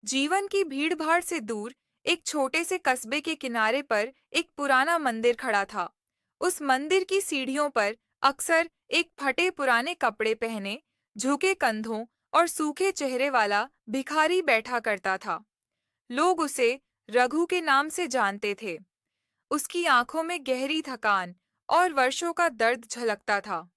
जीवन की भीड़-भाड़ से दूर एक छोटे से कस्बे के किनारे पर एक पुराना मंदिर खड़ा था। उस मंदिर की सीढ़ियों पर अक्सर एक फटे पुराने कपड़े पहने, झुके कंधों और सूखे चेहरे वाला भिखारी बैठा करता था। लोग उसे रघु के नाम से जानते थे। उसकी आंखों में गहरी थकान और वर्षों का दर्द झलकता था।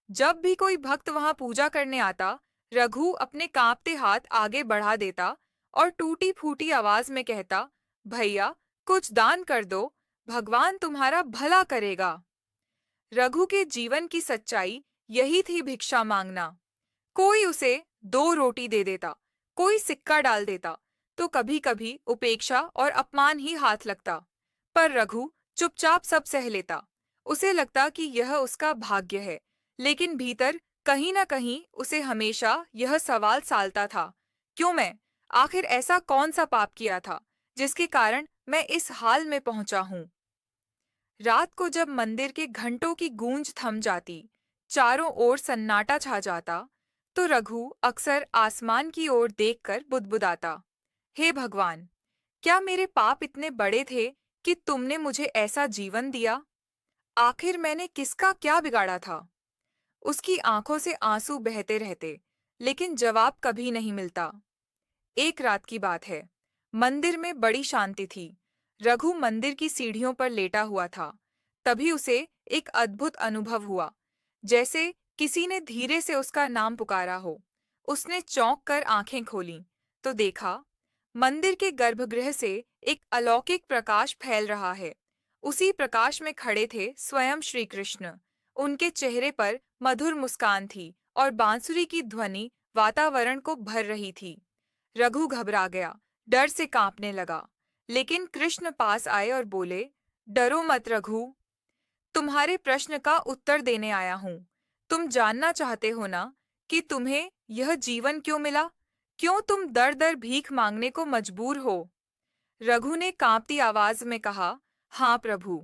जब भी कोई भक्त वहां पूजा करने आता, रघु अपने कांपते हाथ आगे बढ़ा देता और टूटी फूटी आवाज में कहता, भैया, कुछ दान कर दो, भगवान तुम्हारा भला करेगा। रघु के जीवन की सच्चाई यही थी, भिक्षा मांगना। कोई उसे 2 रोटी दे देता, कोई सिक्का डाल देता, तो कभी कभी उपेक्षा और अपमान ही हाथ लगता। पर रघु चुपचाप सब सह लेता। उसे लगता कि यह उसका भाग्य है, लेकिन भीतर कहीं न कहीं उसे हमेशा यह सवाल सालता था, क्यों मैं? आखिर ऐसा कौन सा पाप किया था जिसके कारण मैं इस हाल में पहुंचा हूं? रात को जब मंदिर के घंटों की गूंज थम जाती, चारों ओर सन्नाटा छा जाता, तो रघु अक्सर आसमान की ओर देखकर बुदबुदाता, हे भगवान, क्या मेरे पाप इतने बड़े थे कि तुमने मुझे ऐसा जीवन दिया? आखिर मैंने किसका क्या बिगाड़ा था? उसकी आंखों से आंसू बहते रहते, लेकिन जवाब कभी नहीं मिलता। एक रात की बात है। मंदिर में बड़ी शांति थी। रघु मंदिर की सीढ़ियों पर लेटा हुआ था। तभी उसे एक अद्भुत अनुभव हुआ, जैसे किसी ने धीरे से उसका नाम पुकारा हो। उसने चौंक कर आंखें खोलीं, तो देखा, मंदिर के गर्भगृह से एक अलौकिक प्रकाश फैल रहा है। उसी प्रकाश में खड़े थे स्वयं श्री कृष्ण। उनके चेहरे पर मधुर मुस्कान थी और बांसुरी की ध्वनि वातावरण को भर रही थी। रघु घबरा गया, डर से कांपने लगा। लेकिन कृष्ण पास आए और बोले, डरो मत रघु, तुम्हारे प्रश्न का उत्तर देने आया हूँ। तुम जानना चाहते हो ना कि तुम्हें यह जीवन क्यों मिला? क्यों तुम दर दर भीख मांगने को मजबूर हो? रघु ने कांपती आवाज में कहा, हाँ प्रभु,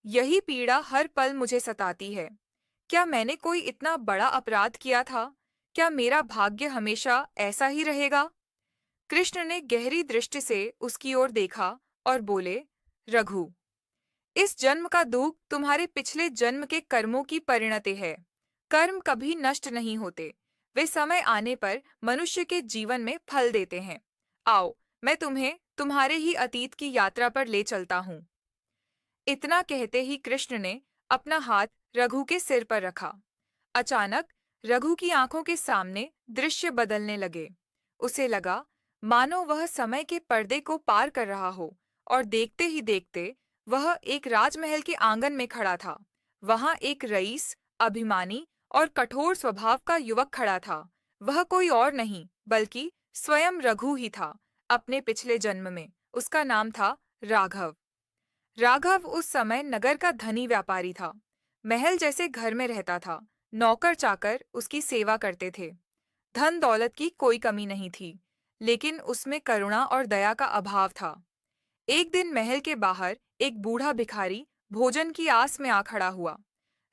यही पीड़ा हर पल मुझे सताती है। क्या मैंने कोई इतना बड़ा अपराध किया था? क्या मेरा भाग्य हमेशा ऐसा ही रहेगा? कृष्ण ने गहरी दृष्टि से उसकी ओर देखा और बोले, रघु, इस जन्म का दुख तुम्हारे पिछले जन्म के कर्मों की परिणति है। कर्म कभी नष्ट नहीं होते। वे समय आने पर मनुष्य के जीवन में फल देते हैं। आओ, मैं तुम्हें तुम्हारे ही अतीत की यात्रा पर ले चलता हूँ। इतना कहते ही कृष्ण ने अपना हाथ रघु के सिर पर रखा। अचानक रघु की आंखों के सामने दृश्य बदलने लगे। उसे लगा मानो वह समय के पर्दे को पार कर रहा हो, और देखते ही देखते वह एक राजमहल के आंगन में खड़ा था। वहां एक रईस, अभिमानी और कठोर स्वभाव का युवक खड़ा था। वह कोई और नहीं बल्कि स्वयं रघु ही था, अपने पिछले जन्म में। उसका नाम था राघव। राघव उस समय नगर का धनी व्यापारी था। महल जैसे घर में रहता था। नौकर चाकर उसकी सेवा करते थे। धन दौलत की कोई कमी नहीं थी, लेकिन उसमें करुणा और दया का अभाव था। एक दिन महल के बाहर एक बूढ़ा भिखारी भोजन की आस में आ खड़ा हुआ।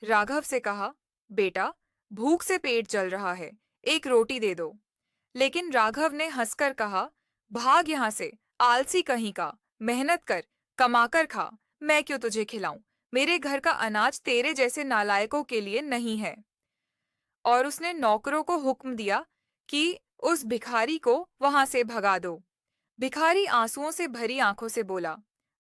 राघव से कहा, बेटा, भूख से पेट जल रहा है, एक रोटी दे दो। लेकिन राघव ने हंसकर कहा, भाग यहाँ से, आलसी कहीं का। मेहनत कर, कमाकर खा। मैं क्यों तुझे खिलाऊं? मेरे घर का अनाज तेरे जैसे नालायकों के लिए नहीं है। और उसने नौकरों को हुक्म दिया कि उस भिखारी को वहां से भगा दो। भिखारी आंसुओं से भरी आंखों से बोला,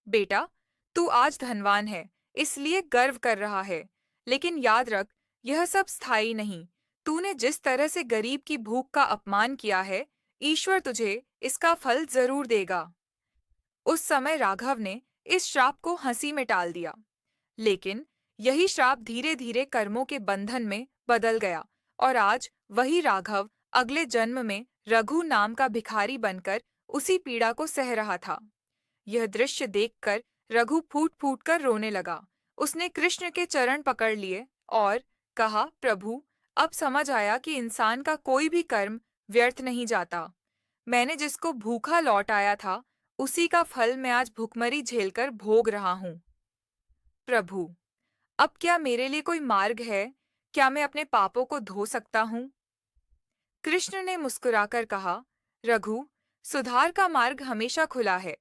बेटा, तू आज धनवान है, इसलिए गर्व कर रहा है। लेकिन याद रख, यह सब स्थायी नहीं। तूने जिस तरह से गरीब की भूख का अपमान किया है, ईश्वर तुझे इसका फल जरूर देगा। उस समय राघव ने इस श्राप को हंसी में टाल दिया। लेकिन यही श्राप धीरे धीरे कर्मों के बंधन में बदल गया, और आज वही राघव अगले जन्म में रघु नाम का भिखारी बनकर उसी पीड़ा को सह रहा था। यह दृश्य देखकर रघु फूट फूट कर रोने लगा। उसने कृष्ण के चरण पकड़ लिए और कहा, प्रभु, अब समझ आया कि इंसान का कोई भी कर्म व्यर्थ नहीं जाता। मैंने जिसको भूखा लौट आया था, उसी का फल मैं आज भुखमरी झेलकर भोग रहा हूँ। प्रभु, अब क्या मेरे लिए कोई मार्ग है? क्या मैं अपने पापों को धो सकता हूँ? कृष्ण ने मुस्कुराकर कहा, रघु, सुधार का मार्ग हमेशा खुला है।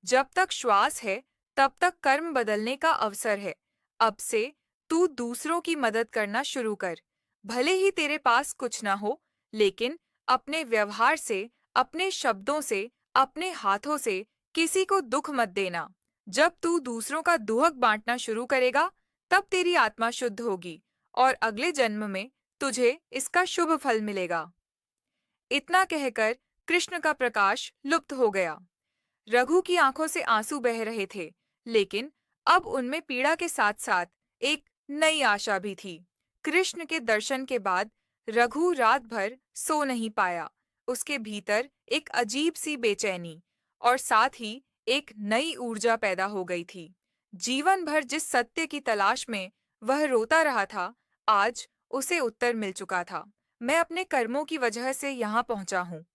जब तक श्वास है, तब तक कर्म बदलने का अवसर है। अब से तू दूसरों की मदद करना शुरू कर। भले ही तेरे पास कुछ ना हो, लेकिन अपने व्यवहार से, अपने शब्दों से, अपने हाथों से किसी को दुख मत देना। जब तू दूसरों का दुहक बांटना शुरू करेगा, तब तेरी आत्मा शुद्ध होगी और अगले जन्म में तुझे इसका शुभ फल मिलेगा। इतना कहकर कृष्ण का प्रकाश लुप्त हो गया। रघु की आंखों से आंसू बह रहे थे, लेकिन अब उनमें पीड़ा के साथ-साथ एक नई आशा भी थी। कृष्ण के दर्शन के बाद रघु रात भर सो नहीं पाया। उसके भीतर एक अजीब सी बेचैनी और साथ ही एक नई ऊर्जा पैदा हो गई थी। जीवन भर जिस सत्य की तलाश में वह रोता रहा था, आज उसे उत्तर मिल चुका था। मैं अपने कर्मों की वजह से यहाँ पहुंचा हूँ,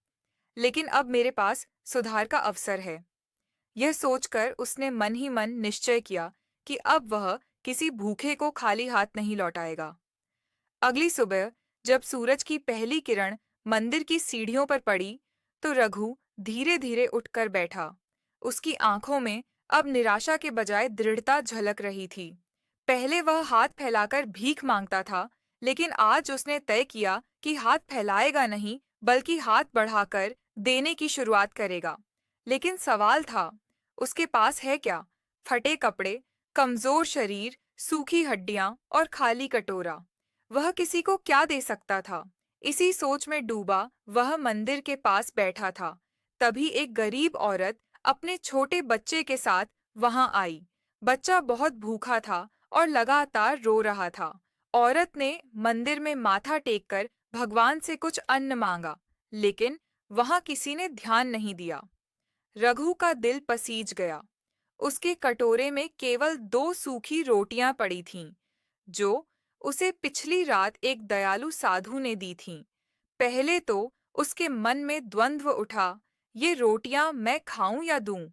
लेकिन अब मेरे पास सुधार का अवसर है। यह सोचकर उसने मन ही मन निश्चय किया कि अब वह किसी भूखे को खाली हाथ नहीं लौटाएगा। अगली सुबह जब सूरज की पहली किरण मंदिर की सीढ़ियों पर पड़ी, तो रघु धीरे-धीरे उठकर बैठा। उसकी आंखों में अब निराशा के बजाय दृढ़ता झलक रही थी। पहले वह हाथ फैलाकर भीख मांगता था, लेकिन आज उसने तय किया कि हाथ फैलाएगा नहीं, बल्कि हाथ बढ़ाकर देने की शुरुआत करेगा। लेकिन सवाल था, उसके पास है क्या? फटे कपड़े, कमजोर शरीर, सूखी हड्डियां और खाली कटोरा। वह किसी को क्या दे सकता था? इसी सोच में डूबा वह मंदिर के पास बैठा था। तभी एक गरीब औरत अपने छोटे बच्चे के साथ वहां आई। बच्चा बहुत भूखा था और लगातार रो रहा था। औरत ने मंदिर में माथा टेककर भगवान से कुछ अन्न मांगा, लेकिन वहां किसी ने ध्यान नहीं दिया। रघु का दिल पसीज गया। उसके कटोरे में केवल 2 सूखी रोटियां पड़ी थीं, जो उसे पिछली रात एक दयालु साधु ने दी थीं। पहले तो उसके मन में द्वंद्व उठा, ये रोटियां मैं खाऊं या दूं?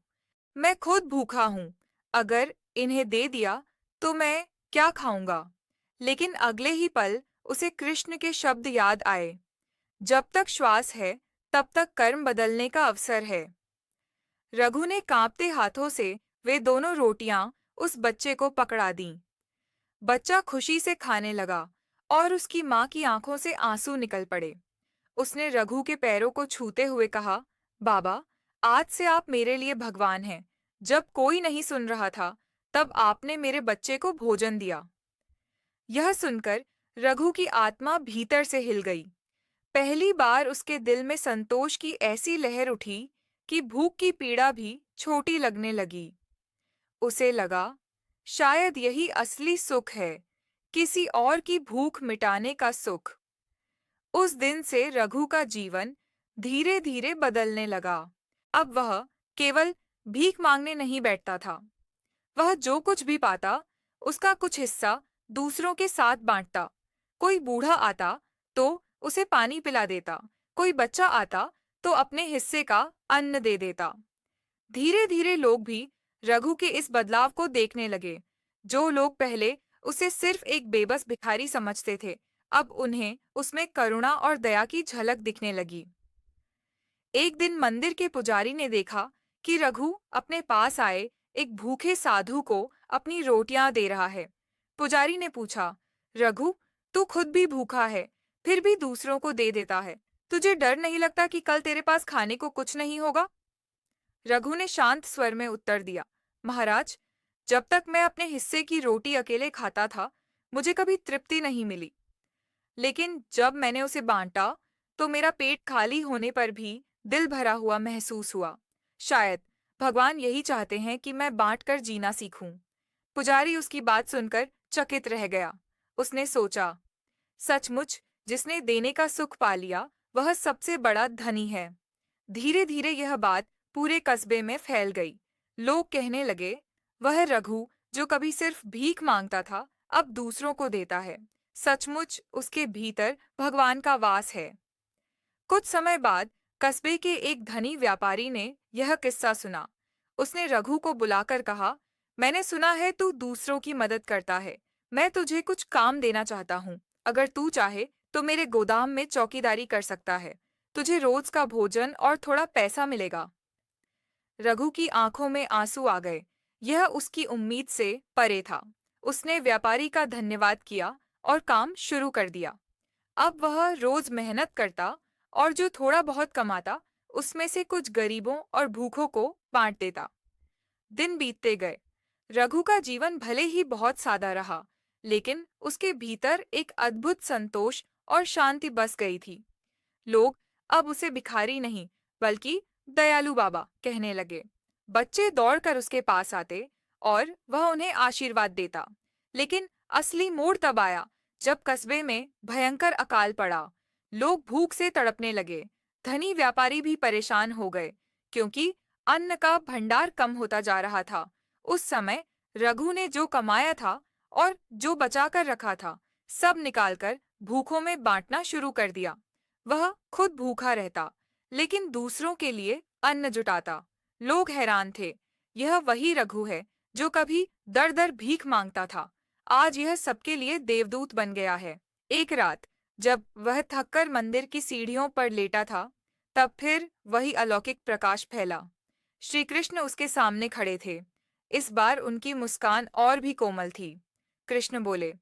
मैं खुद भूखा हूं। अगर इन्हें दे दिया तो मैं क्या खाऊंगा? लेकिन अगले ही पल उसे कृष्ण के शब्द याद आए, जब तक श्वास है, तब तक कर्म बदलने का अवसर है। रघु ने कांपते हाथों से वे दोनों रोटियां उस बच्चे को पकड़ा दीं। बच्चा खुशी से खाने लगा और उसकी माँ की आंखों से आंसू निकल पड़े। उसने रघु के पैरों को छूते हुए कहा, बाबा, आज से आप मेरे लिए भगवान हैं। जब कोई नहीं सुन रहा था, तब आपने मेरे बच्चे को भोजन दिया। यह सुनकर रघु की आत्मा भीतर से हिल गई। पहली बार उसके दिल में संतोष की ऐसी लहर उठी कि भूख की पीड़ा भी छोटी लगने लगी। उसे लगा, शायद यही असली सुख है, किसी और की भूख मिटाने का सुख। उस दिन से रघु का जीवन धीरे-धीरे बदलने लगा। अब वह केवल भीख मांगने नहीं बैठता था। वह जो कुछ भी पाता, उसका कुछ हिस्सा दूसरों के साथ बांटता। कोई बूढ़ा आता तो उसे पानी पिला देता, कोई बच्चा आता तो अपने हिस्से का अन्न दे देता। धीरे-धीरे लोग भी रघु के इस बदलाव को देखने लगे। जो लोग पहले उसे सिर्फ एक बेबस भिखारी समझते थे, अब उन्हें उसमें करुणा और दया की झलक दिखने लगी। एक दिन मंदिर के पुजारी ने देखा कि रघु अपने पास आए एक भूखे साधु को अपनी रोटियां दे रहा है। पुजारी ने पूछा, रघु, तू खुद भी भूखा है, फिर भी दूसरों को दे देता है। तुझे डर नहीं लगता कि कल तेरे पास खाने को कुछ नहीं होगा? रघु ने शांत स्वर में उत्तर दिया, महाराज, जब तक मैं अपने हिस्से की रोटी अकेले खाता था, मुझे कभी तृप्ति नहीं मिली। लेकिन जब मैंने उसे बांटा, तो मेरा पेट खाली होने पर भी दिल भरा हुआ महसूस हुआ। शायद भगवान यही चाहते हैं कि मैं बांटकर जीना सीखूं। पुजारी उसकी बात सुनकर चकित रह गया। उसने सोचा, सचमुच जिसने देने का सुख पा लिया, वह सबसे बड़ा धनी है। धीरे-धीरे यह बात पूरे कस्बे में फैल गई। लोग कहने लगे, वह रघु जो कभी सिर्फ भीख मांगता था, अब दूसरों को देता है। सचमुच उसके भीतर भगवान का वास है। कुछ समय बाद कस्बे के एक धनी व्यापारी ने यह किस्सा सुना। उसने रघु को बुलाकर कहा, मैंने सुना है तू दूसरों की मदद करता है। मैं तुझे कुछ काम देना चाहता हूँ। अगर तू चाहे तो मेरे गोदाम में चौकीदारी कर सकता है। तुझे रोज का भोजन और थोड़ा पैसा मिलेगा। रघु की आंखों में आंसू आ गए। यह उसकी उम्मीद से परे था। उसने व्यापारी का धन्यवाद किया और काम शुरू कर दिया। अब वह रोज मेहनत करता और जो थोड़ा बहुत कमाता उसमें से कुछ गरीबों और भूखों को बांट देता। दिन बीतते गए। रघु का जीवन भले ही बहुत सादा रहा, लेकिन उसके भीतर एक अद्भुत संतोष और शांति बस गई थी। लोग अब उसे भिखारी नहीं, बल्कि दयालु बाबा कहने लगे। बच्चे दौड़कर उसके पास आते और वह उन्हें आशीर्वाद देता। लेकिन असली मोड़ तब आया जब कस्बे में भयंकर अकाल पड़ा। लोग भूख से तड़पने लगे। धनी व्यापारी भी परेशान हो गए, क्योंकि अन्न का भंडार कम होता जा रहा था। उस समय रघु ने जो कमाया था और जो बचा कर रखा था, सब निकालकर भूखों में बांटना शुरू कर दिया। वह खुद भूखा रहता, लेकिन दूसरों के लिए अन्न जुटाता। लोग हैरान थे। यह वही रघु है जो कभी दर दर भीख मांगता था। आज यह सबके लिए देवदूत बन गया है। एक रात जब वह थककर मंदिर की सीढ़ियों पर लेटा था, तब फिर वही अलौकिक प्रकाश फैला। श्री कृष्ण उसके सामने खड़े थे। इस बार उनकी मुस्कान और भी कोमल थी। कृष्ण बोले,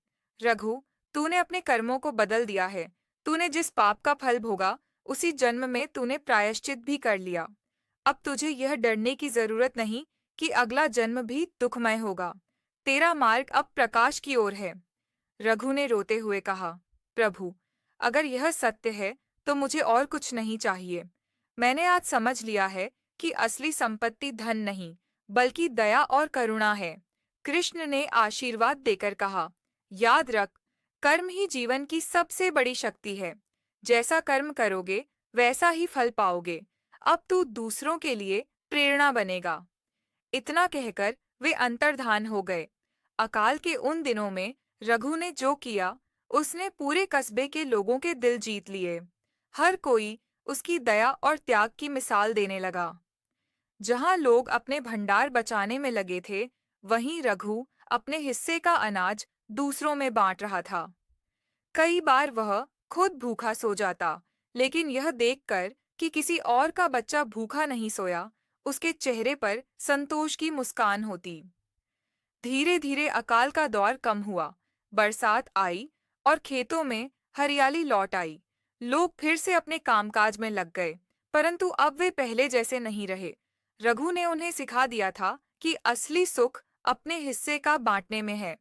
रघु, तूने अपने कर्मों को बदल दिया है। तूने जिस पाप का फल भोगा, उसी जन्म में तूने प्रायश्चित भी कर लिया। अब तुझे यह डरने की जरूरत नहीं कि अगला जन्म भी दुखमय होगा। तेरा मार्ग अब प्रकाश की ओर है। रघु ने रोते हुए कहा, प्रभु, अगर यह सत्य है तो मुझे और कुछ नहीं चाहिए। मैंने आज समझ लिया है कि असली संपत्ति धन नहीं, बल्कि दया और करुणा है। कृष्ण ने आशीर्वाद देकर कहा, याद रख, कर्म ही जीवन की सबसे बड़ी शक्ति है। जैसा कर्म करोगे, वैसा ही फल पाओगे। अब तू दूसरों के लिए प्रेरणा बनेगा। इतना कहकर वे अंतर्धान हो गए। अकाल के उन दिनों में रघु ने जो किया, उसने पूरे कस्बे के लोगों के दिल जीत लिए। हर कोई उसकी दया और त्याग की मिसाल देने लगा। जहां लोग अपने भंडार बचाने में लगे थे, वहीं रघु अपने हिस्से का अनाज दूसरों में बांट रहा था। कई बार वह खुद भूखा सो जाता, लेकिन यह देखकर कि किसी और का बच्चा भूखा नहीं सोया, उसके चेहरे पर संतोष की मुस्कान होती। धीरे धीरे अकाल का दौर कम हुआ। बरसात आई और खेतों में हरियाली लौट आई। लोग फिर से अपने कामकाज में लग गए, परंतु अब वे पहले जैसे नहीं रहे। रघु ने उन्हें सिखा दिया था कि असली सुख अपने हिस्से का बांटने में है।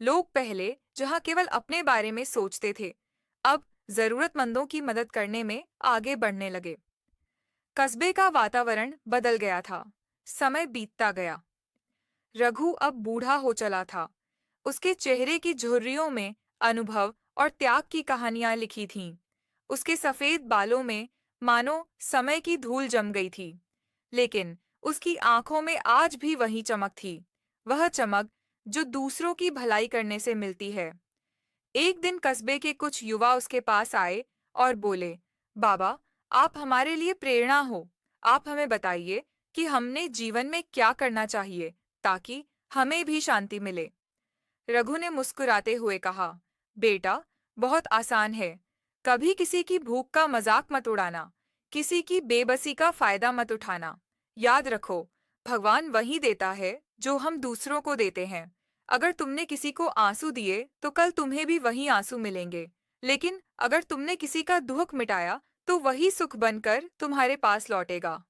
लोग पहले जहां केवल अपने बारे में सोचते थे, अब जरूरतमंदों की मदद करने में आगे बढ़ने लगे। कस्बे का वातावरण बदल गया था। समय बीतता गया। रघु अब बूढ़ा हो चला था। उसके चेहरे की झुर्रियों में अनुभव और त्याग की कहानियां लिखी थीं। उसके सफेद बालों में मानो समय की धूल जम गई थी, लेकिन उसकी आंखों में आज भी वही चमक थी, वह चमक जो दूसरों की भलाई करने से मिलती है। एक दिन कस्बे के कुछ युवा उसके पास आए और बोले, बाबा, आप हमारे लिए प्रेरणा हो। आप हमें बताइए कि हमने जीवन में क्या करना चाहिए ताकि हमें भी शांति मिले। रघु ने मुस्कुराते हुए कहा, बेटा, बहुत आसान है। कभी किसी की भूख का मजाक मत उड़ाना, किसी की बेबसी का फायदा मत उठाना। याद रखो, भगवान वही देता है जो हम दूसरों को देते हैं। अगर तुमने किसी को आंसू दिए तो कल तुम्हें भी वही आंसू मिलेंगे, लेकिन अगर तुमने किसी का दुख मिटाया तो वही सुख बनकर तुम्हारे पास लौटेगा।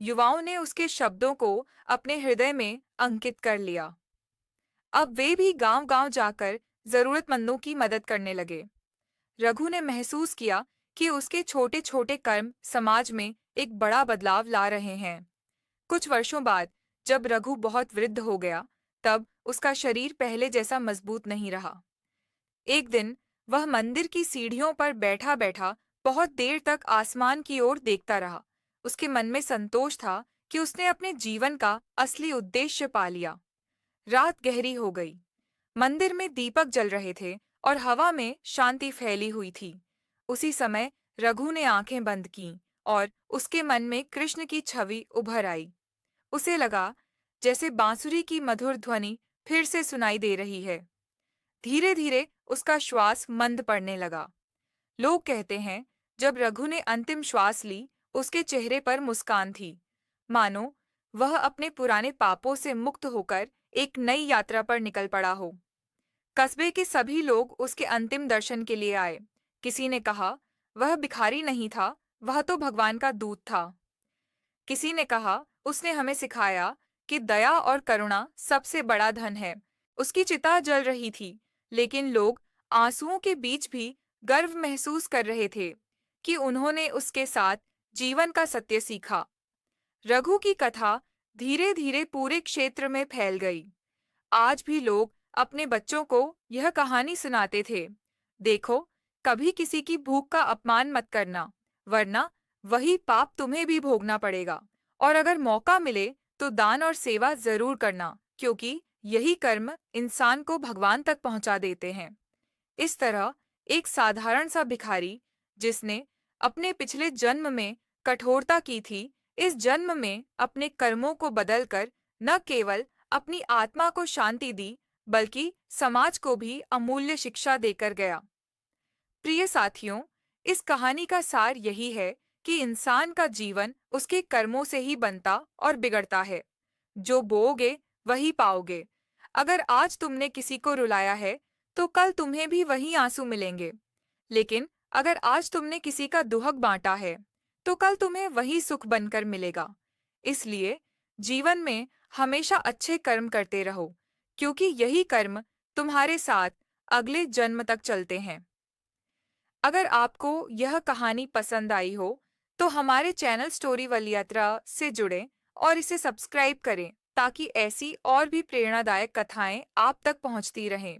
युवाओं ने उसके शब्दों को अपने हृदय में अंकित कर लिया। अब वे भी गांव-गांव जाकर जरूरतमंदों की मदद करने लगे। रघु ने महसूस किया कि उसके छोटे-छोटे कर्म समाज में एक बड़ा बदलाव ला रहे हैं। कुछ वर्षों बाद, जब रघु बहुत वृद्ध हो गया, तब उसका शरीर पहले जैसा मजबूत नहीं रहा। एक दिन वह मंदिर की सीढ़ियों पर बैठा-बैठा बहुत देर तक आसमान की ओर देखता रहा। उसके मन में संतोष था कि उसने अपने जीवन का असली उद्देश्य पा लिया। रात गहरी हो गई। मंदिर में दीपक जल रहे थे और हवा में शांति फैली हुई थी। उसी समय रघु ने आंखें बंद कीं और उसके मन में कृष्ण की छवि उभर आई। उसे लगा जैसे बांसुरी की मधुर ध्वनि फिर से सुनाई दे रही है। धीरे धीरे उसका श्वास मंद पड़ने लगा। लोग कहते हैं, जब रघु ने अंतिम श्वास ली, उसके चेहरे पर मुस्कान थी, मानो वह अपने पुराने पापों से मुक्त होकर एक नई यात्रा पर निकल पड़ा हो। कस्बे के सभी लोग उसके अंतिम दर्शन के लिए आए। किसी ने कहा, वह भिखारी नहीं था, वह तो भगवान का दूत था। किसी ने कहा, उसने हमें सिखाया कि दया और करुणा सबसे बड़ा धन है। उसकी चिता जल रही थी, लेकिन लोग आंसुओं के बीच भी गर्व महसूस कर रहे थे कि उन्होंने उसके साथ जीवन का सत्य सीखा। रघु की कथा धीरे धीरे पूरे क्षेत्र में फैल गई। आज भी लोग अपने बच्चों को यह कहानी सुनाते थे। देखो, कभी किसी की भूख का अपमान मत करना, वरना वही पाप तुम्हें भी भोगना पड़ेगा। और अगर मौका मिले तो दान और सेवा जरूर करना, क्योंकि यही कर्म इंसान को भगवान तक पहुंचा देते हैं। इस तरह एक साधारण सा भिखारी, जिसने अपने पिछले जन्म में कठोरता की थी, इस जन्म में अपने कर्मों को बदलकर न केवल अपनी आत्मा को शांति दी, बल्कि समाज को भी अमूल्य शिक्षा देकर गया। प्रिय साथियों, इस कहानी का सार यही है कि इंसान का जीवन उसके कर्मों से ही बनता और बिगड़ता है। जो बोओगे वही पाओगे। अगर आज तुमने किसी को रुलाया है, तो कल तुम्हें भी वही आंसू मिलेंगे। लेकिन अगर आज तुमने किसी का दुहक बांटा है, तो कल तुम्हें वही सुख बनकर मिलेगा। इसलिए जीवन में हमेशा अच्छे कर्म करते रहो, क्योंकि यही कर्म तुम्हारे साथ अगले जन्म तक चलते हैं। अगर आपको यह कहानी पसंद आई हो, तो हमारे चैनल स्टोरी वाली यात्रा से जुड़ें और इसे सब्सक्राइब करें, ताकि ऐसी और भी प्रेरणादायक कथाएं आप तक पहुंचती रहें।